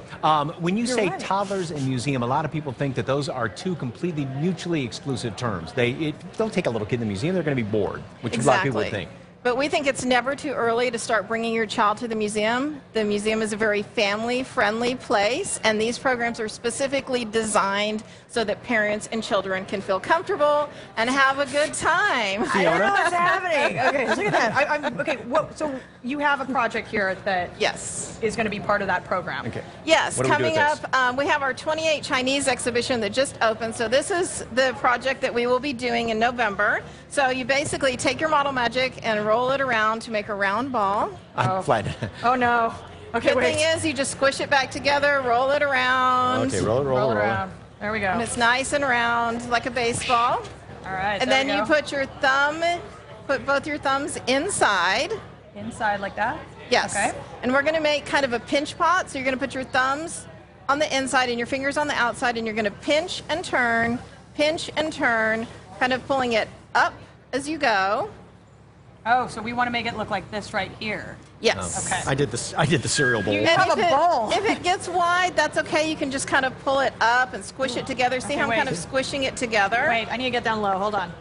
When you say right. toddlers and museum, a lot of people think that those are two completely mutually exclusive terms. They'll take a little kid in the museum, they're going to be bored, which a lot of people would think. But we think it's never too early to start bringing your child to the museum. The museum is a very family-friendly place, and these programs are specifically designed so that parents and children can feel comfortable and have a good time. I don't know what's happening. Okay, look at that. Okay, so you have a project here that is going to be part of that program. Okay. Yes, What do we do coming with up, we have our 28 Chinese exhibition that just opened. So this is the project that we will be doing in November. So you basically take your model magic and roll it around to make a round ball. I'm flat. Oh no. Okay, Good thing is you just squish it back together, roll it around. Okay, roll it around. There we go. And it's nice and round like a baseball. All right. And then you put your put both your thumbs inside. Inside like that? Yes. Okay. And we're going to make kind of a pinch pot. So you're going to put your thumbs on the inside and your fingers on the outside, and you're going to pinch and turn, kind of pulling it up as you go. Oh, so we want to make it look like this right here. Yes. Okay. I did the cereal bowl. And if it gets wide, that's okay. You can just kind of pull it up and squish it together. See how I'm kind of squishing it together? Wait, I need to get down low. Hold on.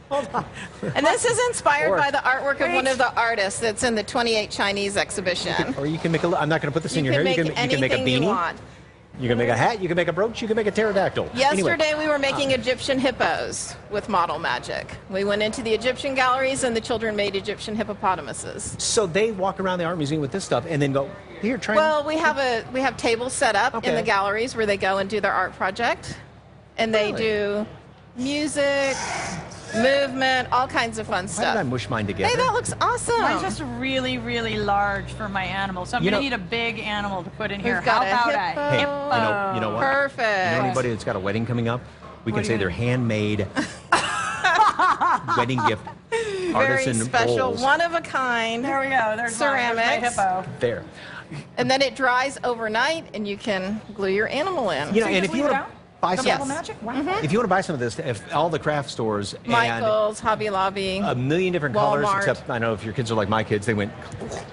Hold on. And this is inspired by the artwork of one of the artists that's in the 28 Chinese exhibition. Or you can make I'm not going to put this in your hair. You can make a anything beanie. you want. You can make a hat, you can make a brooch, you can make a pterodactyl. Yesterday we were making Egyptian hippos with model magic. We went into the Egyptian galleries and the children made Egyptian hippopotamuses. So they walk around the art museum with this stuff and then go, here, try. Well, we have tables set up in the galleries where they go and do their art project. And they do music, movement, all kinds of fun stuff. Why did I mush mine together? Hey, that looks awesome. Mine's just really, really large for my animal. So I'm going to need a big animal to put in here. We've got How about a a hippo. hippo? You know what? Perfect. You know anybody that's got a wedding coming up? We can say they're handmade wedding gift Very artisan special, bowls. one of a kind. There we go. There's ceramics. my hippo. There. And then it dries overnight, and you can glue your animal in. You know, and if you want to buy some, if you want to buy some of this, if all the craft stores Michael's, Hobby Lobby, a million different colors, Walmart. except I know if your kids are like my kids, they went,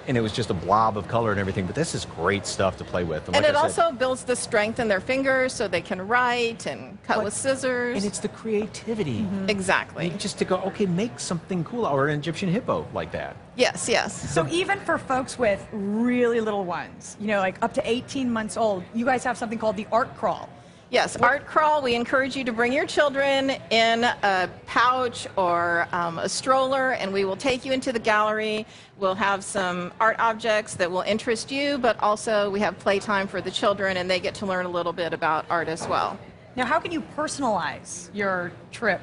and it was just a blob of color and everything. But this is great stuff to play with. And like it I said, also builds the strength in their fingers so they can write and cut with scissors. And it's the creativity. Exactly. Just to go, okay, make something cool, or an Egyptian hippo like that. Yes, yes. So even for folks with really little ones, you know, like up to 18 months old, you guys have something called the Art Crawl. Yes, Art Crawl. We encourage you to bring your children in a pouch or a stroller, and we will take you into the gallery. We'll have some art objects that will interest you, but also we have playtime for the children, and they get to learn a little bit about art as well. Now, how can you personalize your trip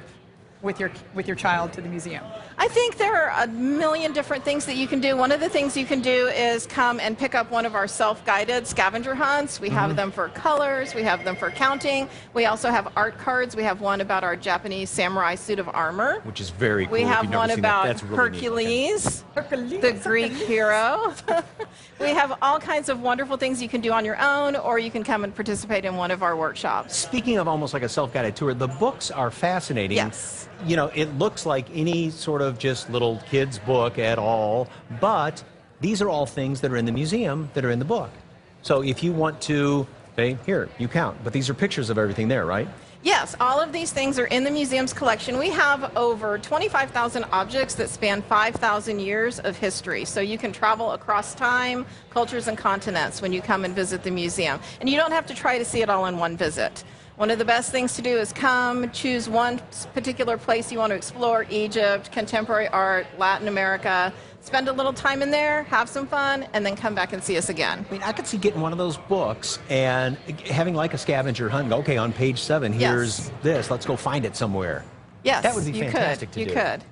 with your child to the museum? I think there are a million different things that you can do. One of the things you can do is come and pick up one of our self-guided scavenger hunts. We have them for colors, we have them for counting. We also have art cards. We have one about our Japanese samurai suit of armor. Which is very cool. We If have you've never one seen that, about that's really neat. Hercules, the Greek hero. We have all kinds of wonderful things you can do on your own, or you can come and participate in one of our workshops. Speaking of almost like a self-guided tour, the books are fascinating. Yes. You know, it looks like any sort of just little kid's book at all, but these are all things that are in the museum that are in the book. So if you want to, say, here, you count, but these are pictures of everything there, right? Yes, all of these things are in the museum's collection. We have over 25,000 objects that span 5,000 years of history. So you can travel across time, cultures, and continents when you come and visit the museum. And you don't have to try to see it all in one visit. One of the best things to do is come, choose one particular place you want to explore, Egypt, contemporary art, Latin America. Spend a little time in there, have some fun, and then come back and see us again. I mean, I could see getting one of those books and having like a scavenger hunt. Go, okay, on page 7, here's this. Let's go find it somewhere. Yes, that would be fantastic to do. You could.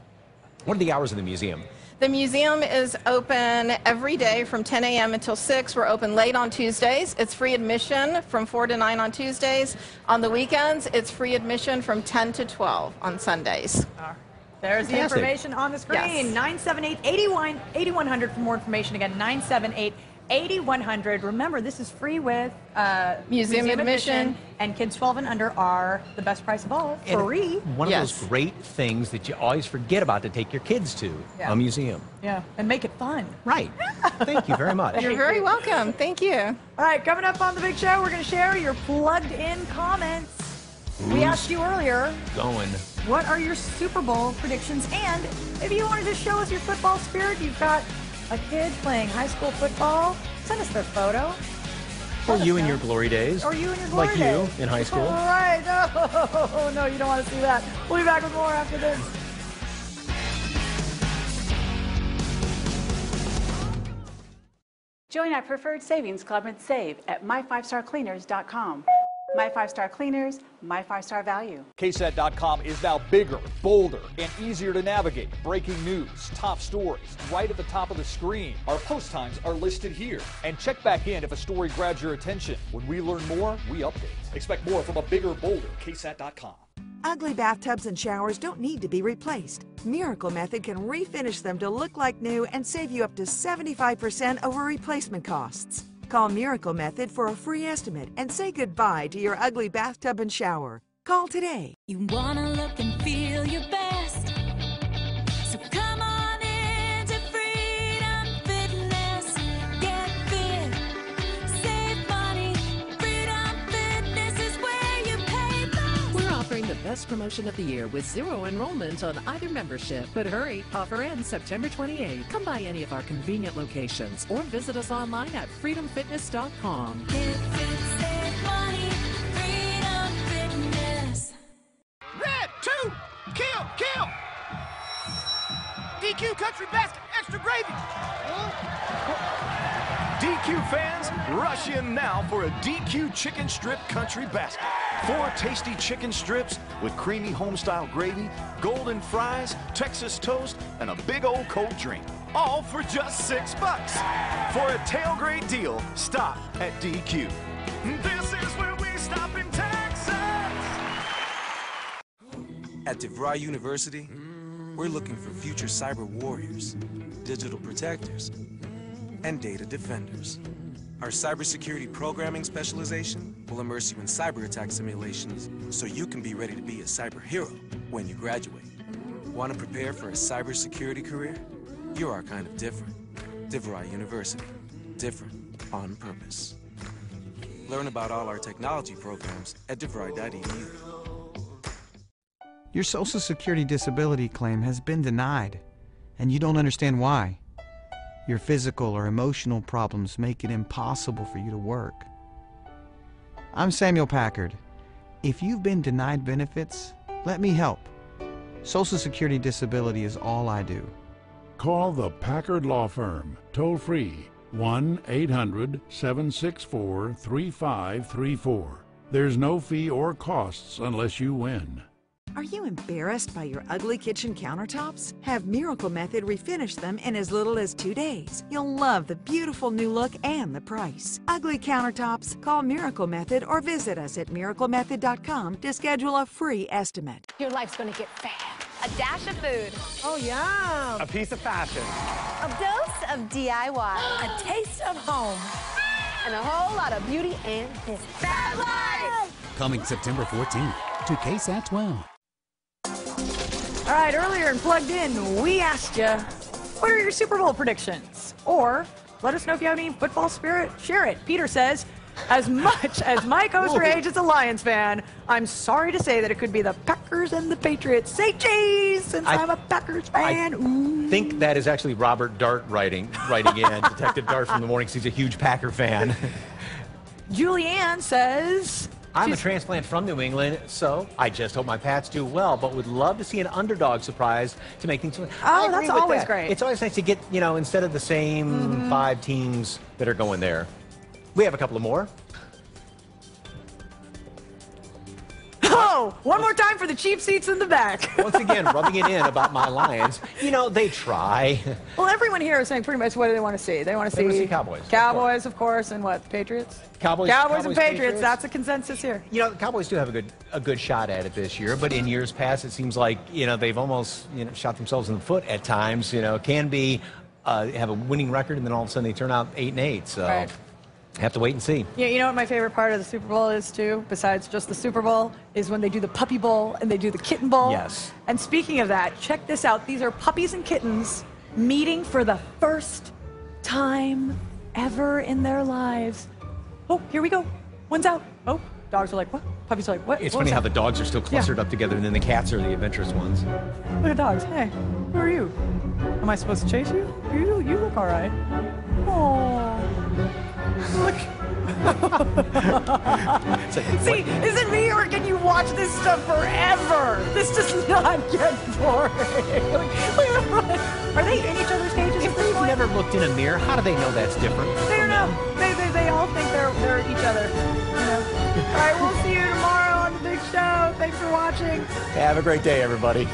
What are the hours of the museum? The museum is open every day from 10 a.m. until 6. We're open late on Tuesdays. It's free admission from 4 to 9 on Tuesdays. On the weekends, it's free admission from 10 to 12 on Sundays. There's the Fantastic. information on the screen. Yes. 978-8100 for more information. Again, 978-8100. Remember, this is free with museum admission. And kids 12 and under are the best price of all, And free. One of those great things that you always forget about to take your kids to, a museum. Yeah, and make it fun. Right. Thank you very much. You're very welcome. Thank you. All right, coming up on The Big Show, we're going to share your plugged-in comments. We asked you earlier, Going. what are your Super Bowl predictions? And if you wanted to show us your football spirit, you've got a kid playing high school football, send us their photo. Or you in your glory days. Or you in your glory like days. you in high school. All right. Oh, no, you don't want to see that. We'll be back with more after this. Join our preferred savings club and save at my5starcleaners.com. My 5-Star Cleaners, my 5-Star value. KSAT.com is now bigger, bolder, and easier to navigate. Breaking news, top stories, right at the top of the screen. Our post times are listed here. And check back in if a story grabs your attention. When we learn more, we update. Expect more from a bigger, bolder KSAT.com. Ugly bathtubs and showers don't need to be replaced. Miracle Method can refinish them to look like new and save you up to 75% over replacement costs. Call Miracle Method for a free estimate and say goodbye to your ugly bathtub and shower. Call today. You wanna look and feel your best. So come on into Freedom Fitness. Get fit, save money. Freedom Fitness is where you pay most. We're offering the best promotion of the year with 0 enrollment on either membership. But hurry, offer ends September 28th. Come by any of our convenient locations or visit us online at freedomfitness.com. Get fit, save money. Freedom Fitness. Red 2, kill! DQ Country Basket, extra gravy. DQ fans, rush in now for a DQ Chicken Strip Country Basket. 4 tasty chicken strips with creamy home-style gravy, golden fries, Texas toast, and a big old cold drink. All for just $6. For a tailgate deal, stop at DQ. This is where we stop in Texas. At DeVry University, we're looking for future cyber warriors, digital protectors, and data defenders. Our cybersecurity programming specialization will immerse you in cyber attack simulations so you can be ready to be a cyber hero when you graduate. Want to prepare for a cybersecurity career? You're our kind of different. DeVry University. Different on purpose. Learn about all our technology programs at devry.edu. Your Social Security disability claim has been denied, and you don't understand why. Your physical or emotional problems make it impossible for you to work. I'm Samuel Packard. If you've been denied benefits, let me help. Social Security disability is all I do. Call the Packard Law Firm, toll free, 1-800-764-3534. There's no fee or costs unless you win. Are you embarrassed by your ugly kitchen countertops? Have Miracle Method refinish them in as little as 2 days. You'll love the beautiful new look and the price. Ugly countertops? Call Miracle Method or visit us at miraclemethod.com to schedule a free estimate. Your life's gonna get fab. A dash of food. Oh, yeah. A piece of fashion. A dose of DIY. A taste of home. And a whole lot of beauty and business. Fab life! Coming September 14th to KSAT 12. All right, earlier in Plugged In, we asked you, what are your Super Bowl predictions? Or let us know if you have any football spirit. Share it. Peter says, as much as Mike Osterhage is a Lions fan, I'm sorry to say that it could be the Packers and the Patriots. Say cheese, since I'm a Packers fan. I think that is actually Robert Dart writing in, Detective Dart from the morning, 'cause he's a huge Packer fan. Julianne says... I'm a transplant from New England, so I just hope my Pats do well, but would love to see an underdog surprise to make things. Oh, that's always great. It's always nice to get, instead of the same 5 teams that are going there. We have a couple of more. Oh, one more time for the cheap seats in the back. Once again, rubbing it in about my Lions. They try. Well, everyone here is saying pretty much what do they want to see? They want to see Cowboys. Cowboys, of course, and what? Patriots? Cowboys and Patriots. That's a consensus here. The Cowboys do have a good shot at it this year, but in years past, it seems like they've almost shot themselves in the foot at times. Can be have a winning record, and then all of a sudden they turn out 8-8. So. Right. Have to wait and see. Yeah, you know what my favorite part of the Super Bowl is, too, besides just the Super Bowl, is when they do the Puppy Bowl and they do the Kitten Bowl. Yes. And speaking of that, check this out. These are puppies and kittens meeting for the first time ever in their lives. Oh, here we go. One's out. Oh, dogs are like, what? Puppies are like, what? It's funny how the dogs are still clustered up together, and then the cats are the adventurous ones. Look at dogs. Hey, who are you? Am I supposed to chase you? You look all right. Oh. Look. See, is it me or can you watch this stuff forever? This does not get boring. Are they in each other's cages? If they've never looked in a mirror, how do they know that's different? They don't know. They all think they're each other. All right, we'll see you tomorrow on the big show. Thanks for watching. Have a great day, everybody.